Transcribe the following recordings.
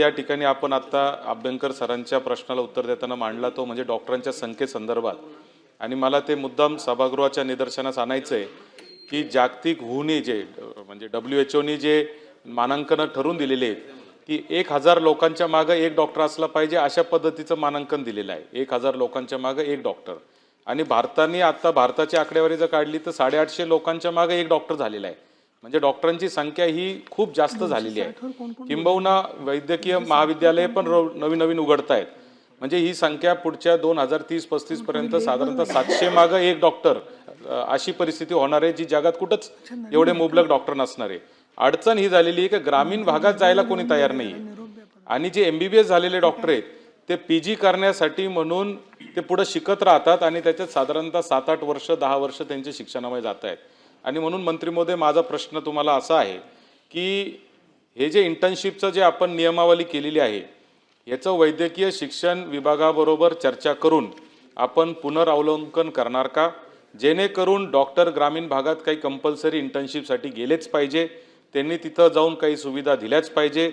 या ठिकाणी आपण आता अभ्यंकर सरांच्या प्रश्नाला उत्तर देताना मांडला तो म्हणजे डॉक्टरांच्या संख्येसंदर्भात, आणि मला ते मुद्दाम सभागृहाच्या निदर्शनास आणायचं आहे की जागतिक WHO जे म्हणजे WHO जे मानांकन ठरवून दिलेले आहेत की 1000 लोकांच्या मागे एक डॉक्टर असला पाहिजे, अशा पद्धतीचं मानांकन दिलेलं आहे। 1000 लोकांच्या मागे एक डॉक्टर, आणि भारताने आता भारताची आकडेवारी जर काढली तर 850 लोकांच्या मागे एक डॉक्टर झालेला आहे। म्हणजे डॉक्टरांची संख्या ही खूप जास्त झालेली आहे। किंबहुना वैद्यकीय महाविद्यालय पण नवीन नवीन उघडत आहेत। म्हणजे ही संख्या पुढच्या 2030-35 पर्यंत साधारणतः 700 मागे एक डॉक्टर अशी परिस्थिती होणार आहे, जी जगात कुठंच एवढे मुबलक डॉक्टर नसणार आहे। अडचण ही झालेली आहे की ग्रामीण भागात जायला कोणी तयार नाही आहे, आणि जे MBBS झालेले डॉक्टर आहेत ते PG करण्यासाठी म्हणून ते पुढे शिकत राहतात, आणि त्याच्यात साधारणतः 7-8 वर्ष 10 वर्ष त्यांचे शिक्षणामध्ये जात आहेत। आणि म्हणून मंत्री महोदय, माझा प्रश्न तुम्हाला असा आहे की हे जे इंटर्नशिपचं जे आपण नियमावली केलेली आहे याचं वैद्यकीय शिक्षण विभागाबरोबर चर्चा करून आपण पुनरावलोकन करणार का, जेणेकरून डॉक्टर ग्रामीण भागात काही कंपल्सरी इंटर्नशिपसाठी गेलेच पाहिजे, त्यांनी तिथं जाऊन काही सुविधा दिल्याच पाहिजे।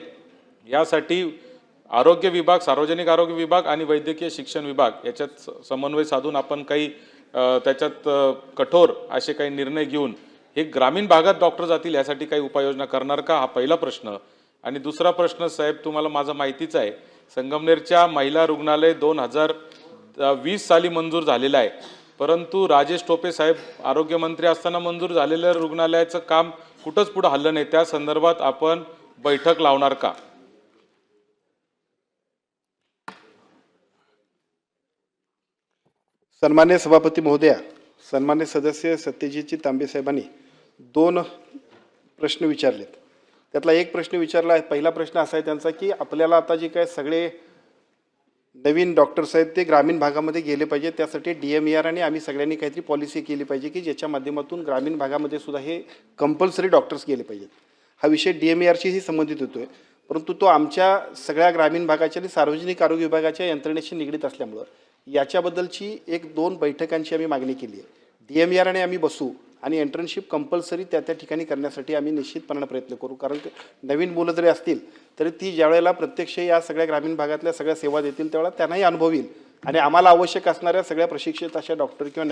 यासाठी आरोग्य विभाग, सार्वजनिक आरोग्य विभाग आणि वैद्यकीय शिक्षण विभाग याच्यात समन्वय साधून आपण काही त्याच्यात कठोर असे काही निर्णय घेऊन हे ग्रामीण भागात डॉक्टर जातील यासाठी काही उपाययोजना करणार का, हा पहिला प्रश्न। आणि दुसरा प्रश्न साहेब, तुम्हाला माझं माहितीच आहे, संगमनेरच्या महिला रुग्णालय 2020 साली मंजूर झालेलं आहे, परंतु राजेश टोपे साहेब आरोग्यमंत्री असताना मंजूर झालेल्या रुग्णालयाचं काम कुठंच पुढे हल्लं नाही। त्या संदर्भात आपण बैठक लावणार का? सन्मान्य सभापती महोदया, सन्मान्य सदस्य सत्यजितजी तांबे साहेबांनी 2 प्रश्न विचारलेत। त्यातला एक प्रश्न विचारला आहे, पहिला प्रश्न असा आहे त्यांचा की आपल्याला आता जे काय सगळे नवीन डॉक्टर्स आहेत ते ग्रामीण भागामध्ये गेले पाहिजे, त्यासाठी DMER आणि आम्ही सगळ्यांनी काहीतरी पॉलिसी केली पाहिजे की ज्याच्या माध्यमातून ग्रामीण भागामध्ये सुद्धा हे कंपल्सरी डॉक्टर्स गेले पाहिजेत। हा विषय DMERशीही संबंधित होतोय, परंतु तो आमच्या सगळ्या ग्रामीण भागाच्या आणि सार्वजनिक आरोग्य विभागाच्या यंत्रणेशी निगडीत असल्यामुळं याच्याबद्दलची 1-2 बैठकांची आम्ही मागणी केली आहे। DMER आणि आम्ही बसू आणि इंटर्नशिप कंपल्सरी त्या ठिकाणी करण्यासाठी आम्ही निश्चितपणाने प्रयत्न करू, कारण नवीन मुलं जरी असतील तरी ती ज्यावेळेला प्रत्यक्ष या सगळ्या ग्रामीण भागातल्या सगळ्या सेवा देतील त्यावेळेला त्यांनाही अनुभव येईल, आणि आम्हाला आवश्यक असणाऱ्या सगळ्या प्रशिक्षित अशा डॉक्टर किंवा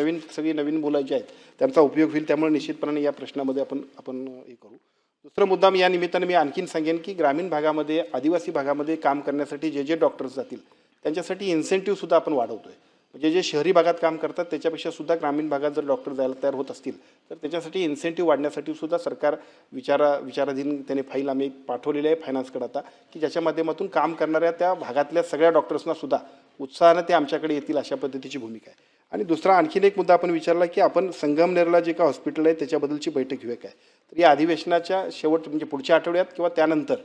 नवीन मुलं जे आहेत त्यांचा उपयोग होईल। त्यामुळे निश्चितपणाने या प्रश्नामध्ये आपण हे करू। दुसरा मुद्दा मी या निमित्ताने आणखीन सांगेन की ग्रामीण भागामध्ये, आदिवासी भागामध्ये काम करण्यासाठी जे डॉक्टर्स जातील त्यांच्यासाठी इन्सेंटिव्ह सुद्धा आपण वाढवतोय। म्हणजे जे शहरी भागात काम करतात त्याच्यापेक्षा सुद्धा ग्रामीण भागात जर डॉक्टर जायला तयार होत असतील तर त्याच्यासाठी इन्सेंटिव्ह वाढण्यासाठी सुद्धा सरकार विचाराधीन त्याने फाईल आम्ही पाठवलेली आहे फायनान्सकडे आता, की ज्याच्या माध्यमातून काम करणाऱ्या त्या भागातल्या सगळ्या डॉक्टर्सना सुद्धा उत्साहानं ते आमच्याकडे येतील अशा पद्धतीची भूमिका आहे। आणि दुसरा आणखीन एक मुद्दा आपण विचारला की आपण संगमनेरला जे का हॉस्पिटल आहे त्याच्याबद्दलची बैठक घेऊया काय, तर या अधिवेशनाच्या शेवट म्हणजे पुढच्या आठवड्यात किंवा त्यानंतर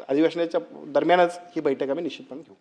अधिवेशनाच्या दरम्यानच ही बैठक आम्ही निश्चितपणे घेऊ।